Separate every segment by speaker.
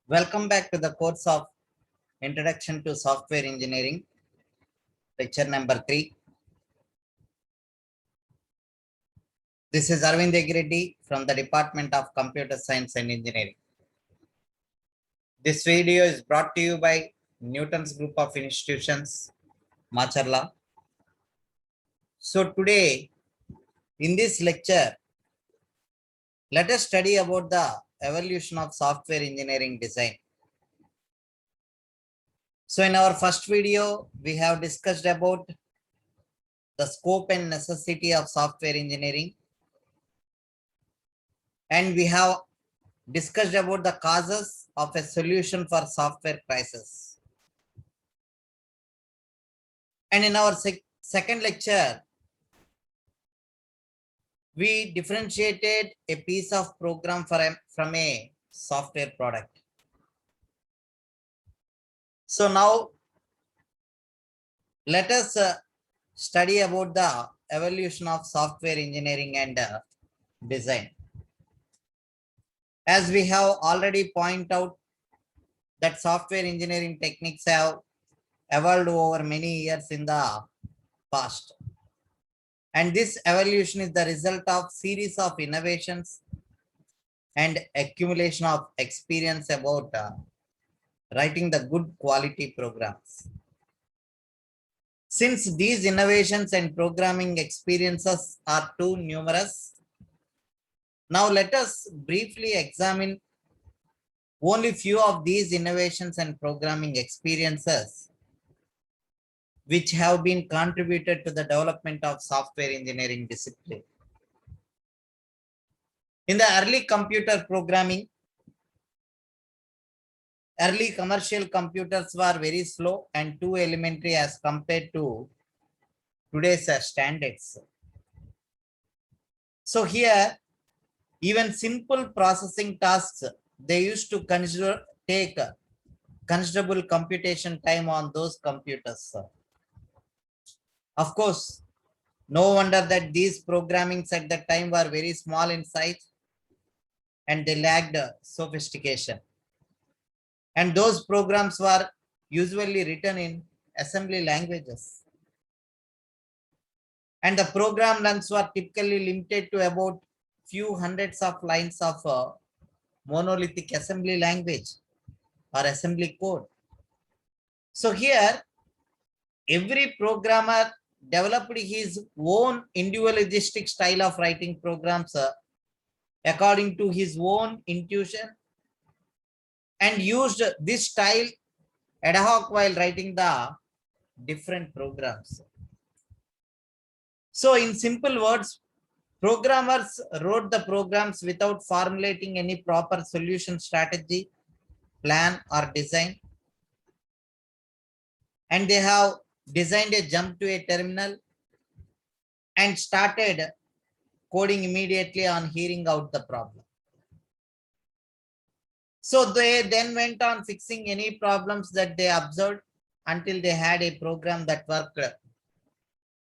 Speaker 1: Welcome back to the course of Introduction to Software Engineering, lecture number 3. This is Arvind Egreddy from the Department of Computer Science and Engineering. This video is brought to you by Newton's Group of Institutions, Macharla. So today, in this lecture, let us study about the evolution of software engineering design. So in our first video, we have discussed about the scope and necessity of software engineering. And we have discussed about the causes of a solution for software crisis. And in our second lecture, we differentiated a piece of program from a software product. So now let us study about the evolution of software engineering and design. As we have already pointed out that software engineering techniques have evolved over many years in the past. And this evolution is the result of series of innovations and accumulation of experience about writing the good quality programs. Since these innovations and programming experiences are too numerous, now let us briefly examine only few of these innovations and programming experiences which have been contributed to the development of software engineering discipline. In the early computer programming, early commercial computers were very slow and too elementary as compared to today's standards. So here, even simple processing tasks, they used to take considerable computation time on those computers. Of course, no wonder that these programmings at that time were very small in size and they lacked sophistication. And those programs were usually written in assembly languages. And the program lengths were typically limited to about few hundreds of lines of monolithic assembly language or assembly code. So here, every programmer developed his own individualistic style of writing programs according to his own intuition and used this style ad hoc while writing the different programs. So in simple words, programmers wrote the programs without formulating any proper solution strategy, plan or design. And they have designed a jump to a terminal and started coding immediately on hearing out the problem. So they then went on fixing any problems that they observed until they had a program that worked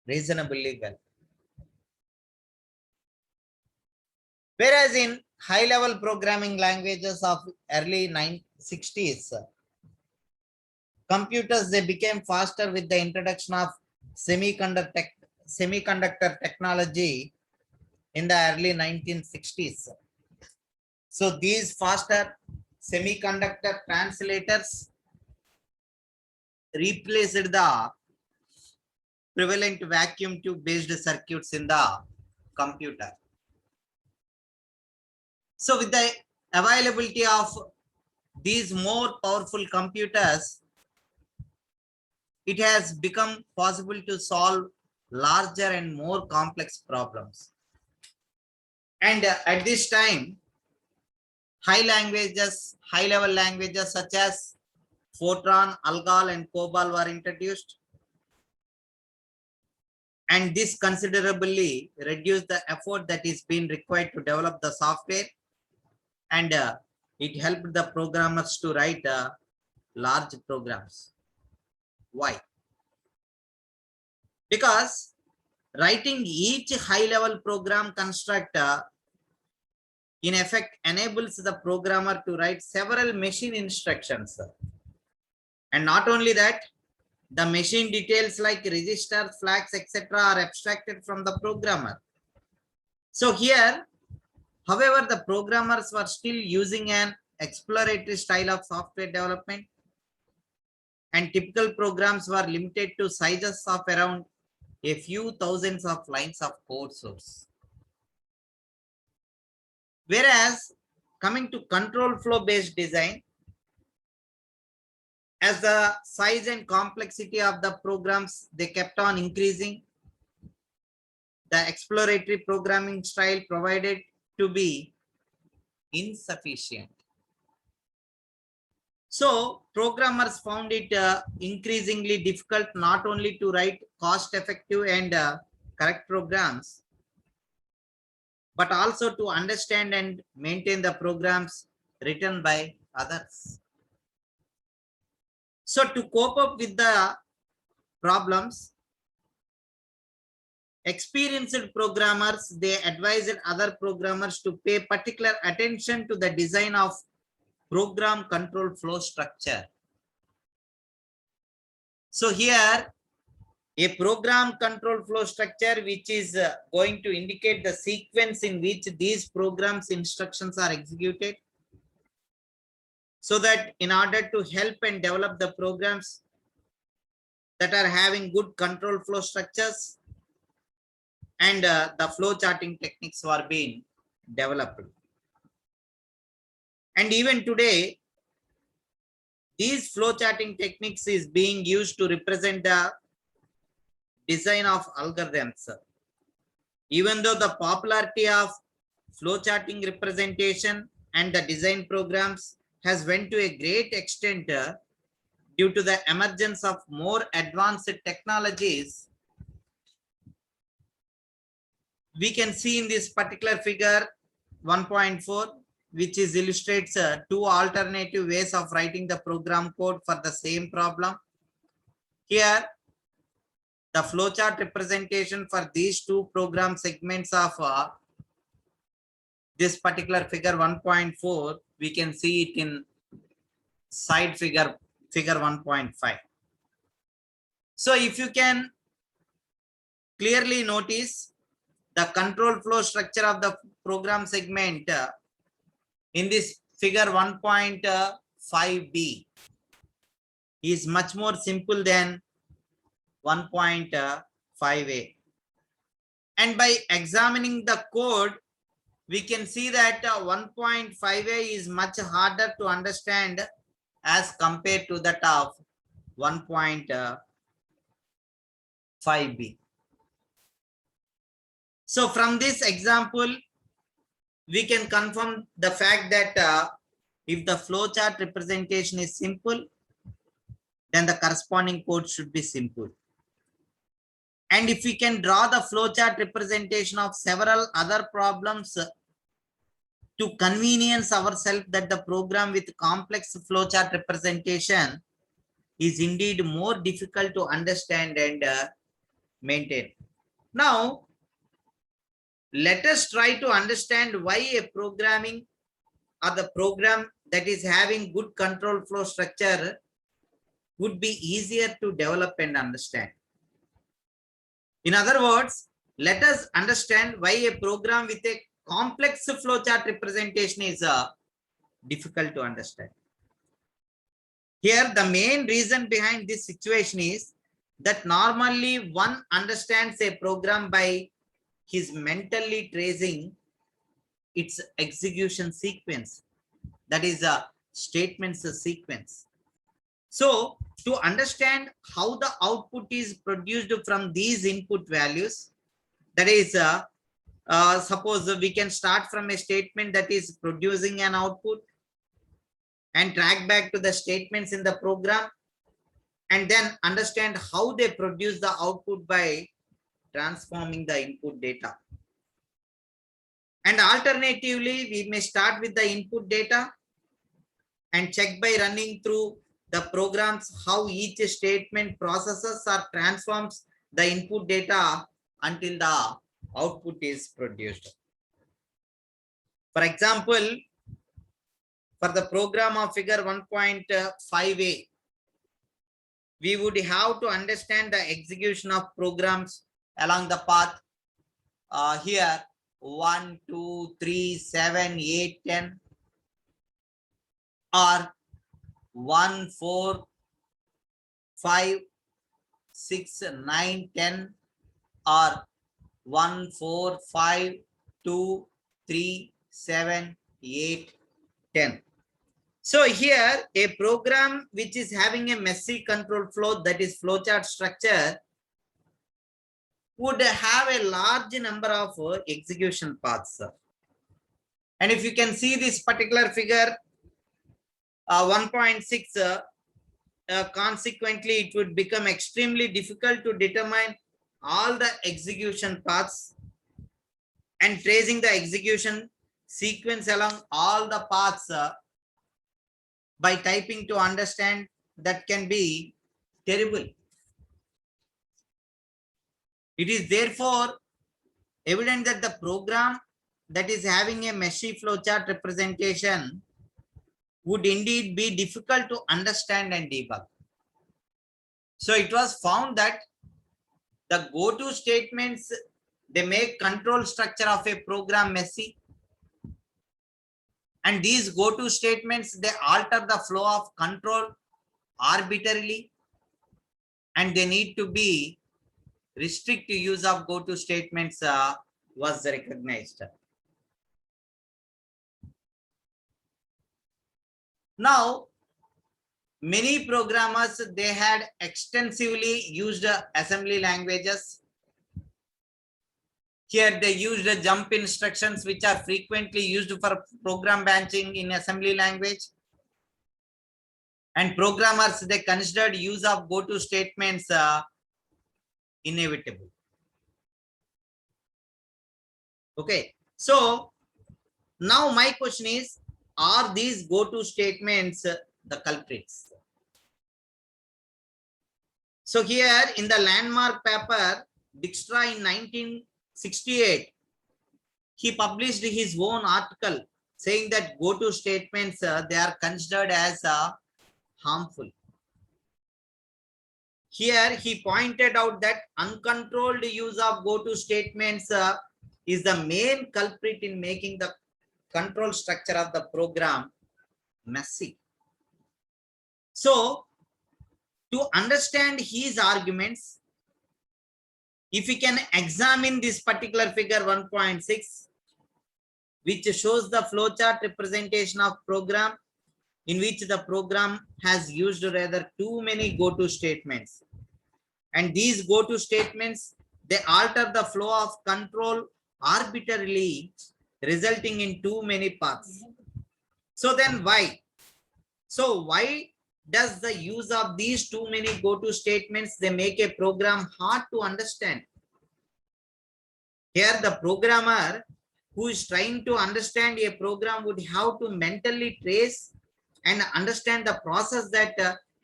Speaker 1: reasonably well. Whereas in high-level programming languages of early 1960s, computers, they became faster with the introduction of semiconductor technology in the early 1960s. So these faster semiconductor translators replaced the prevalent vacuum tube based circuits in the computer. So with the availability of these more powerful computers, it has become possible to solve larger and more complex problems. And at this time, high-level languages such as Fortran, Algol, and COBOL were introduced. And this considerably reduced the effort that is being required to develop the software. And it helped the programmers to write large programs. Why? Because writing each high-level program construct in effect enables the programmer to write several machine instructions. And not only that, the machine details like registers, flags, etc. are abstracted from the programmer. So here, however, the programmers were still using an exploratory style of software development, and typical programs were limited to sizes of around a few thousands of lines of code source. Whereas coming to control flow based design, as the size and complexity of the programs, they kept on increasing, the exploratory programming style provided to be insufficient. So programmers found it increasingly difficult not only to write cost-effective and correct programs, but also to understand and maintain the programs written by others. So to cope up with the problems, experienced programmers, they advised other programmers to pay particular attention to the design of program control flow structure. So here, a program control flow structure, which is going to indicate the sequence in which these programs instructions are executed, so that in order to help and develop the programs that are having good control flow structures, and the flow charting techniques were being developed. And even today, these flow charting techniques is being used to represent the design of algorithms. Even though the popularity of flow charting representation and the design programs has went to a great extent due to the emergence of more advanced technologies, we can see in this particular figure 1.4, which is illustrates two alternative ways of writing the program code for the same problem. Here, the flowchart representation for these two program segments of this particular figure 1.4, we can see it in side figure 1.5. So if you can clearly notice the control flow structure of the program segment in this figure 1.5b is much more simple than 1.5a. And by examining the code, we can see that 1.5a is much harder to understand as compared to that of 1.5b. So from this example, we can confirm the fact that if the flowchart representation is simple, then the corresponding code should be simple. And if we can draw the flowchart representation of several other problems to convenience ourselves that the program with complex flowchart representation is indeed more difficult to understand and maintain. Now, let us try to understand why a programming or the program that is having good control flow structure would be easier to develop and understand. In other words, let us understand why a program with a complex flowchart representation is difficult to understand. Here, the main reason behind this situation is that normally one understands a program by his mentally tracing its execution sequence, that is a statements sequence. So to understand how the output is produced from these input values, that is suppose we can start from a statement that is producing an output and track back to the statements in the program, and then understand how they produce the output by transforming the input data. And alternatively, we may start with the input data and check by running through the programs how each statement processes or transforms the input data until the output is produced. For example, for the program of figure 1.5a, we would have to understand the execution of programs along the path here 1, 2, 3, 7, 8, 10, or 1, 4, 5, 6, 9, 10, or 1, 4, 5, 2, 3, 7, 8, 10. So here a program which is having a messy control flow, that is flowchart structure, would have a large number of execution paths. And if you can see this particular figure 1.6, consequently it would become extremely difficult to determine all the execution paths, and tracing the execution sequence along all the paths by typing to understand, that can be terrible. It is therefore evident that the program that is having a messy flowchart representation would indeed be difficult to understand and debug. So it was found that the go-to statements, they make control structure of a program messy, and these go-to statements, they alter the flow of control arbitrarily, and they need to be restrict use of go-to statements was recognized. Now, many programmers, they had extensively used assembly languages. Here they used jump instructions, which are frequently used for program branching in assembly language. And programmers, they considered use of go-to statements inevitable. Okay, so now my question is, are these go-to statements the culprits? So here in the landmark paper, Dijkstra in 1968, he published his own article saying that go-to statements, they are considered as harmful. Here he pointed out that uncontrolled use of go-to statements is the main culprit in making the control structure of the program messy. So to understand his arguments, if we can examine this particular figure 1.6, which shows the flowchart representation of program in which the program has used rather too many go-to statements. And these go-to statements, they alter the flow of control arbitrarily, resulting in too many paths. So then why? So why does the use of these too many go-to statements, they make a program hard to understand? Here the programmer who is trying to understand a program would have to mentally trace and understand the process that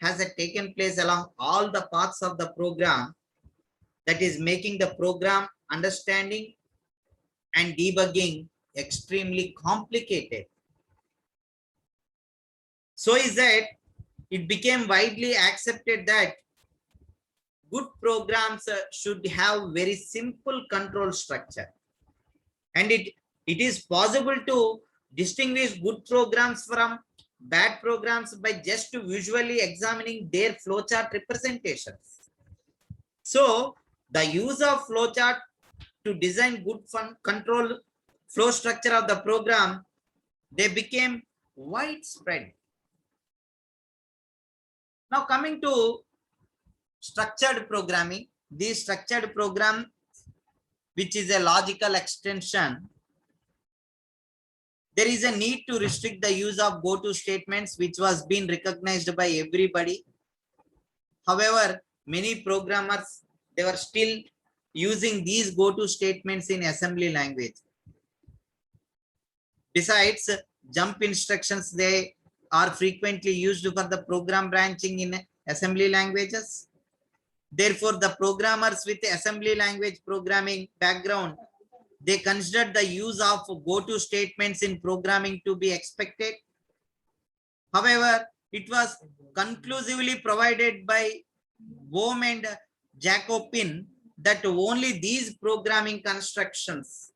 Speaker 1: has taken place along all the paths of the program, that is making the program understanding and debugging extremely complicated. So is that it became widely accepted that good programs should have very simple control structure, and it is possible to distinguish good programs from bad programs by just visually examining their flowchart representations. So the use of flowchart to design good control flow structure of the program, they became widespread. Now coming to structured programming, this structured program, which is a logical extension, there is a need to restrict the use of go-to statements, which was being recognized by everybody. However, many programmers, they were still using these go-to statements in assembly language. Besides, jump instructions, they are frequently used for the program branching in assembly languages. Therefore, the programmers with assembly language programming background, they considered the use of go-to statements in programming to be expected. However, it was conclusively provided by Bohm and Jacobin that only these programming constructions,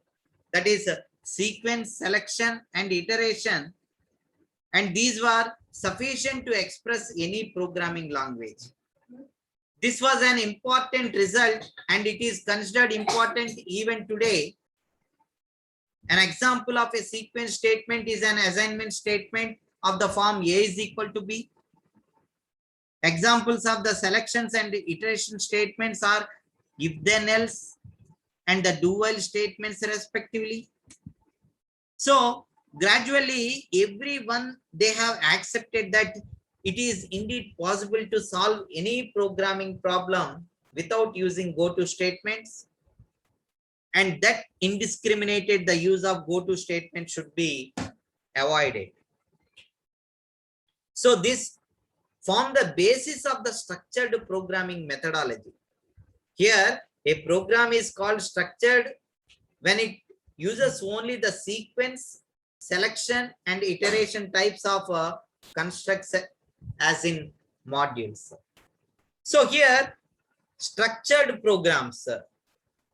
Speaker 1: that is sequence, selection, and iteration, and these were sufficient to express any programming language. This was an important result, and it is considered important even today. An example of a sequence statement is an assignment statement of the form A is equal to B. Examples of the selections and iteration statements are if then else and the do while statements respectively. So gradually everyone, they have accepted that it is indeed possible to solve any programming problem without using go-to statements, and that indiscriminated the use of go-to statement should be avoided. So this form the basis of the structured programming methodology. Here, a program is called structured when it uses only the sequence, selection, and iteration types of constructs as in modules. So here, structured programs.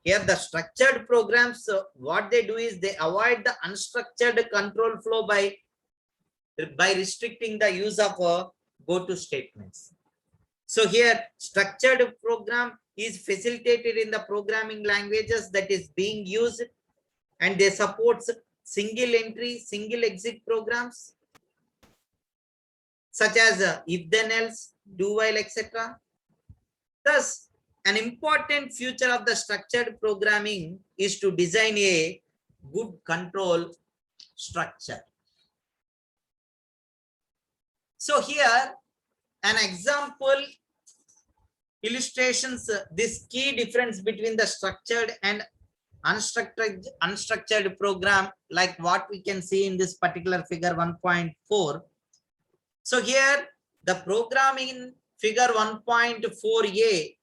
Speaker 1: Here, the structured programs, what they do is they avoid the unstructured control flow by restricting the use of go-to statements. So here, structured program is facilitated in the programming languages that is being used, and they support single entry, single exit programs such as if then else, do while, etc. Thus, an important feature of the structured programming is to design a good control structure. So here, an example illustrations this key difference between the structured and unstructured program, like what we can see in this particular figure 1.4. So here the program in figure 1.4a,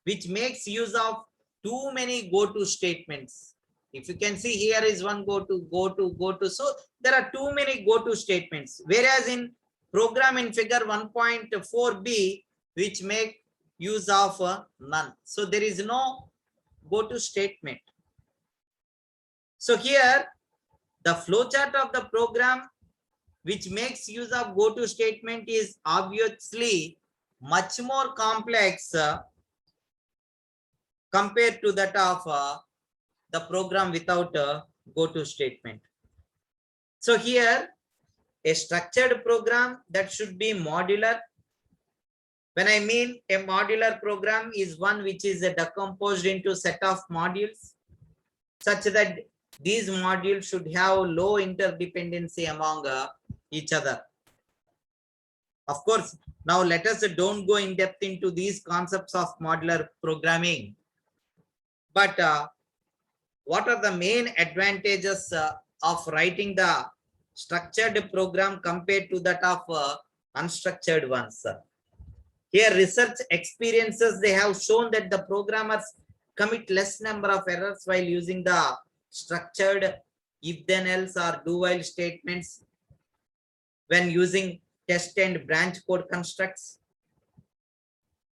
Speaker 1: which makes use of too many go-to statements. If you can see, here is one go-to. So there are too many go-to statements. Whereas in program in figure 1.4b, which make use of none. So there is no go-to statement. So here the flowchart of the program which makes use of go-to statement is obviously much more complex compared to that of the program without a go-to statement. So here, a structured program that should be modular. When I mean a modular program is one which is decomposed into set of modules such that these modules should have low interdependency among each other. Of course, now let us don't go in depth into these concepts of modular programming. But what are the main advantages of writing the structured program compared to that of unstructured ones? Here, research experiences, they have shown that the programmers commit less number of errors while using the structured if then else or do while statements when using test and branch code constructs.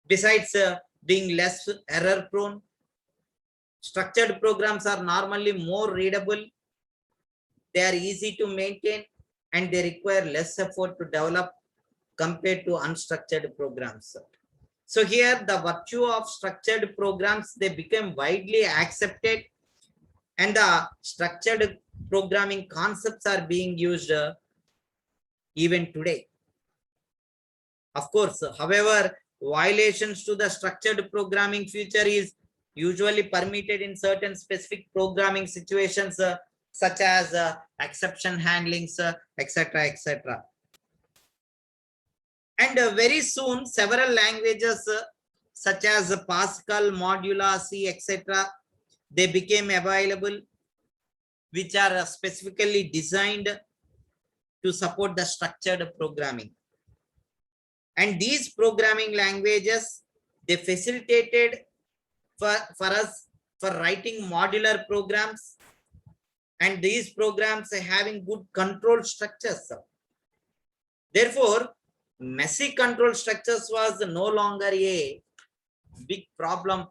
Speaker 1: Besides being less error prone, structured programs are normally more readable, they are easy to maintain, and they require less effort to develop compared to unstructured programs. So here the virtue of structured programs, they became widely accepted, and the structured programming concepts are being used even today. Of course, however, violations to the structured programming feature is usually permitted in certain specific programming situations such as exception handlings, etc., etc. And very soon, several languages such as Pascal, Modula, C, etc., they became available, which are specifically designed to support the structured programming. And these programming languages, they facilitated for us for writing modular programs, and these programs are having good control structures. Therefore, messy control structures was no longer a big problem.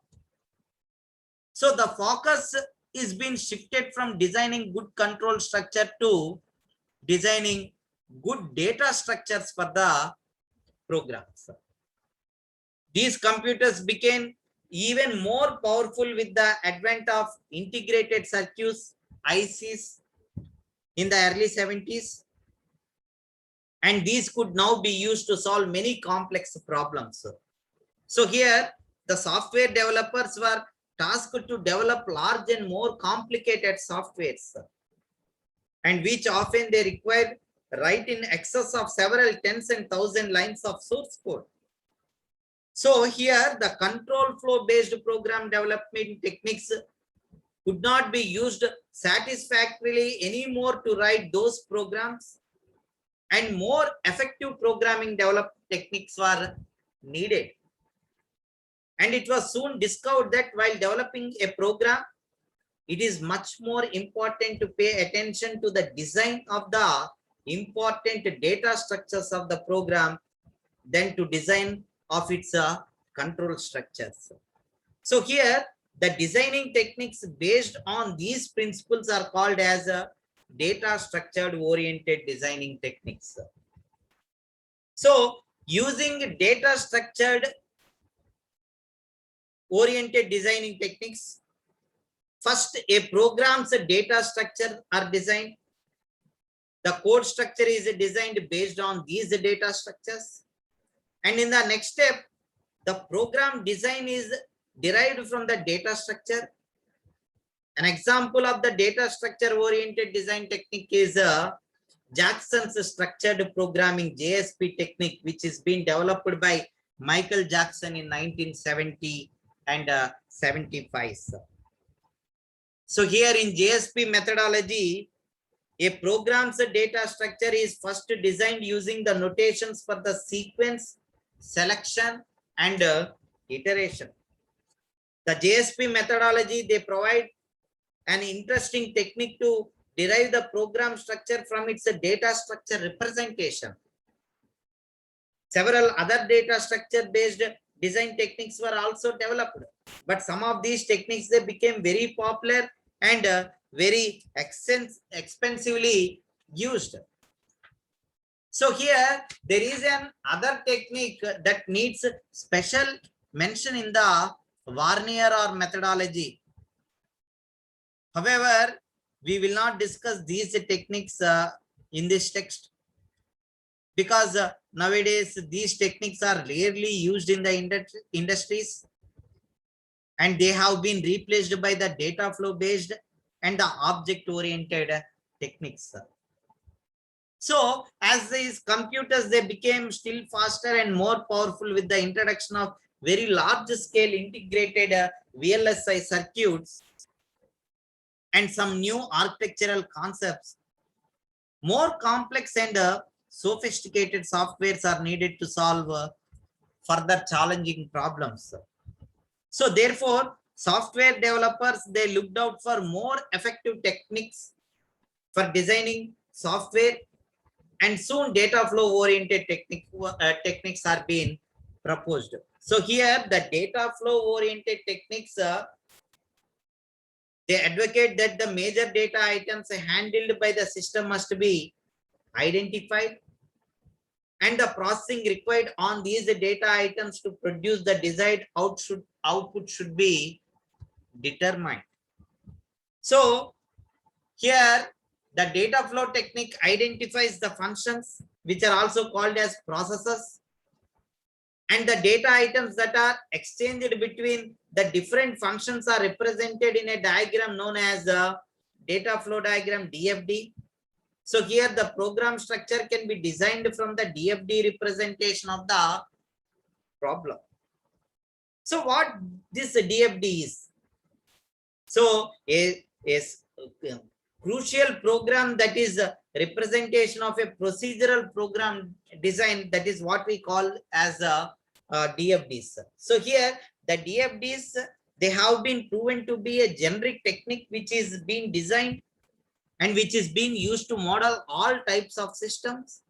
Speaker 1: So the focus is being shifted from designing good control structure to designing good data structures for the programs. These computers became even more powerful with the advent of integrated circuits, ICs, in the early 70s. And these could now be used to solve many complex problems. So here, the software developers were tasked to develop large and more complicated softwares, and which often they required write in excess of several tens and thousand lines of source code. So here, the control flow based program development techniques could not be used satisfactorily anymore to write those programs, and more effective programming development techniques were needed. And it was soon discovered that while developing a program, it is much more important to pay attention to the design of the important data structures of the program than to design of its control structures. So here, the designing techniques based on these principles are called as data structured oriented designing techniques. So using data structured oriented designing techniques, first a program's data structure are designed. The code structure is designed based on these data structures. And in the next step, the program design is derived from the data structure. An example of the data structure oriented design technique is Jackson's structured programming JSP technique, which is being developed by Michael Jackson in 1970 and 75. So here in JSP methodology, a program's data structure is first designed using the notations for the sequence, selection, and iteration. The JSP methodology, they provide an interesting technique to derive the program structure from its data structure representation. Several other data structure based design techniques were also developed, but some of these techniques, they became very popular and very expensively used. So here there is an other technique that needs special mention in the Warnier or methodology. However, we will not discuss these techniques in this text, because nowadays these techniques are rarely used in the industries, and they have been replaced by the data flow based and the object oriented techniques. So as these computers, they became still faster and more powerful with the introduction of very large scale integrated VLSI circuits and some new architectural concepts. More complex and sophisticated softwares are needed to solve further challenging problems. So therefore, software developers, they looked out for more effective techniques for designing software, and soon data flow oriented techniques are being proposed. So here the data flow oriented techniques, they advocate that the major data items handled by the system must be identified, and the processing required on these data items to produce the desired output should be determined. So here the data flow technique identifies the functions, which are also called as processes, and the data items that are exchanged between the different functions are represented in a diagram known as the data flow diagram, DFD. So here the program structure can be designed from the DFD representation of the problem. So what this DFD is? So a crucial program that is a representation of a procedural program design, that is what we call as DFDs. So here the DFDs, They have been proven to be a generic technique which is being designed and which is being used to model all types of systems,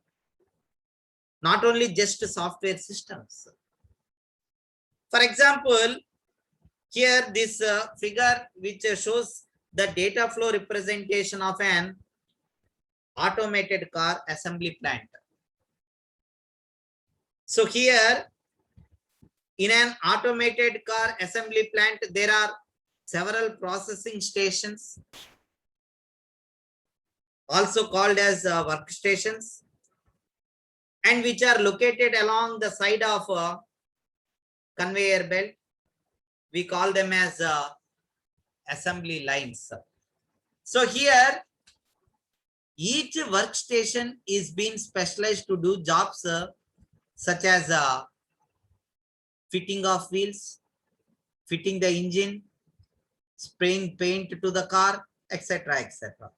Speaker 1: not only just software systems. For example, here this figure which shows the data flow representation of an automated car assembly plant. So here in an automated car assembly plant, there are several processing stations, also called as workstations, and which are located along the side of a conveyor belt. We call them as assembly lines. So here, each workstation is being specialized to do jobs such as fitting of wheels, fitting the engine, spraying paint to the car, etc., etc.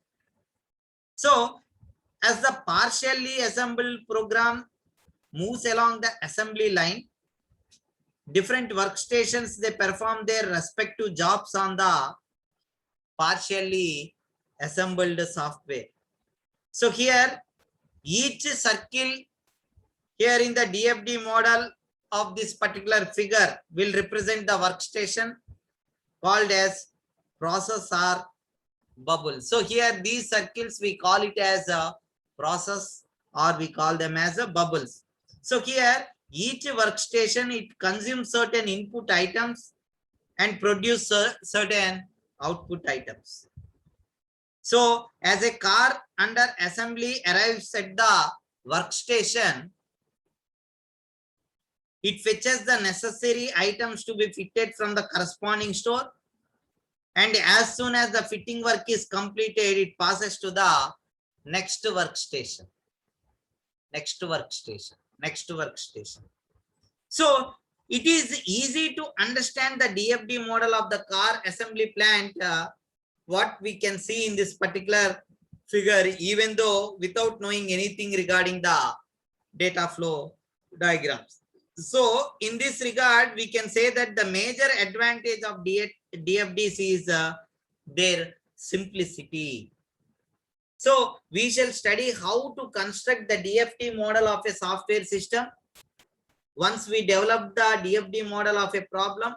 Speaker 1: So as the partially assembled program moves along the assembly line, different workstations, they perform their respective jobs on the partially assembled software. So here, each circle here in the DFD model of this particular figure will represent the workstation called as process or bubble. So here these circles, we call it as a process or we call them as a bubbles. So here each workstation, it consumes certain input items and produce certain output items. So as a car under assembly arrives at the workstation, it fetches the necessary items to be fitted from the corresponding store. And as soon as the fitting work is completed, it passes to the next workstation, next workstation, next workstation. So it is easy to understand the DFD model of the car assembly plant, what we can see in this particular figure, even though without knowing anything regarding the data flow diagrams. So in this regard, we can say that the major advantage of DFDs is their simplicity. So we shall study how to construct the DFD model of a software system. Once we develop the DFD model of a problem,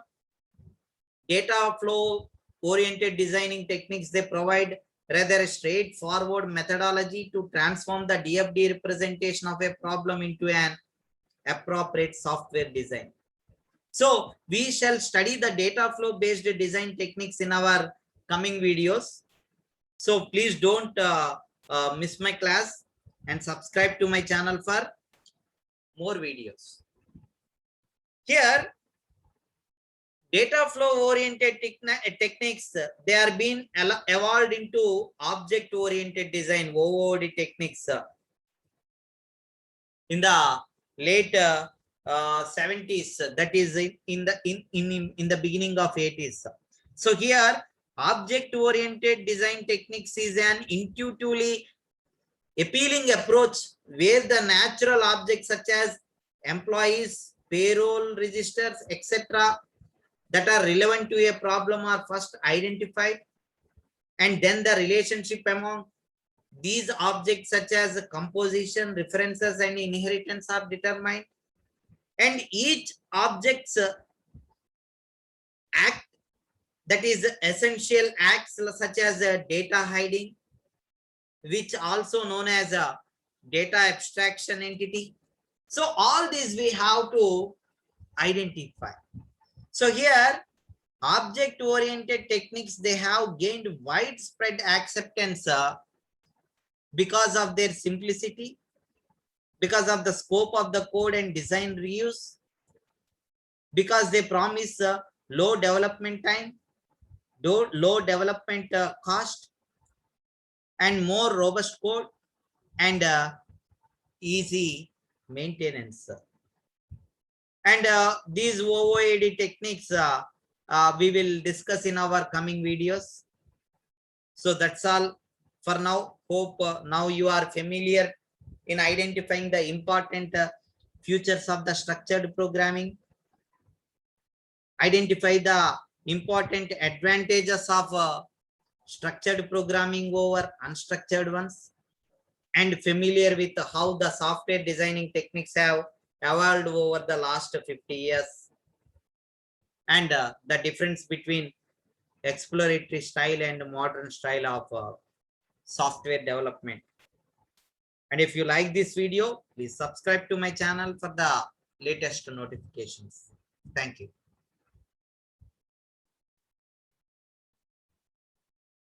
Speaker 1: data flow oriented designing techniques, they provide rather a straightforward methodology to transform the DFD representation of a problem into an appropriate software design. So we shall study the data flow based design techniques in our coming videos. So please don't miss my class and subscribe to my channel for more videos. Here, data flow oriented techniques, they are being evolved into object oriented design, OOD techniques, in the late 70s, that is in the beginning of 80s. So here, object oriented design techniques is an intuitively appealing approach where the natural objects such as employees, payroll registers, etc., that are relevant to a problem are first identified, and then the relationship among these objects such as composition, references, and inheritance are determined, and each object's act, that is essential acts such as data hiding, which also known as a data abstraction entity. So all these we have to identify. So here, object oriented techniques, they have gained widespread acceptance because of their simplicity, because of the scope of the code and design reuse, because they promise low development time, low development cost, and more robust code and easy maintenance. And these OOAD techniques we will discuss in our coming videos. So that's all for now. Hope now you are familiar in identifying the important features of the structured programming. Identify the important advantages of structured programming over unstructured ones, and familiar with how the software designing techniques have evolved over the last 50 years, and the difference between exploratory style and modern style of software development. And if you like this video, please subscribe to my channel for the latest notifications. Thank you.